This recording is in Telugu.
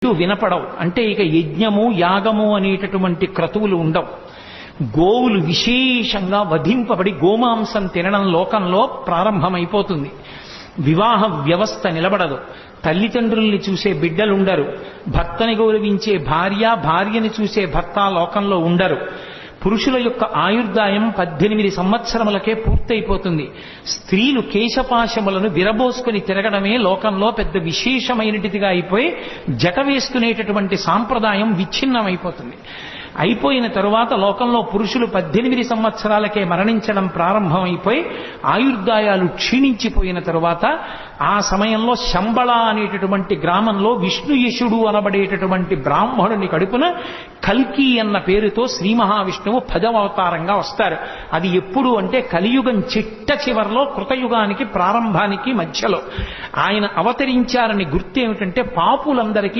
వినపడవు. అంటే ఇక యజ్ఞము యాగము అనేటటువంటి క్రతువులు ఉండవు. గోవులు విశేషంగా వధింపబడి గోమాంసం తినడం లోకంలో ప్రారంభమైపోతుంది. వివాహ వ్యవస్థ నిలబడదు. తల్లిదండ్రుల్ని చూసే బిడ్డలుండరు. భర్తని గౌరవించే భార్యని చూసే భర్త లోకంలో ఉండరు. పురుషుల యొక్క ఆయుర్దాయం 18 సంవత్సరములకే పూర్తయిపోతుంది. స్త్రీలు కేశపాశములను విరబోసుకుని తిరగడమే లోకంలో పెద్ద విశేషమైనటిదిగా అయిపోయి జట వేసుకునేటటువంటి సాంప్రదాయం విచ్ఛిన్నమైపోతుంది. అయిపోయిన తరువాత లోకంలో పురుషులు 18 సంవత్సరాలకే మరణించడం ప్రారంభమైపోయి ఆయుర్దాయాలు క్షీణించిపోయిన తరువాత ఆ సమయంలో శంబళ అనేటటువంటి గ్రామంలో విష్ణుయశుడు అనబడేటటువంటి బ్రాహ్మణుని కడుపున కల్కి అన్న పేరుతో శ్రీ మహావిష్ణువు 10వ అవతారంగా వస్తారు. అది ఎప్పుడు అంటే కలియుగం చిట్ట చివర్లో కృతయుగానికి ప్రారంభానికి మధ్యలో ఆయన అవతరించారని గుర్తు ఏమిటంటే పాపులందరికీ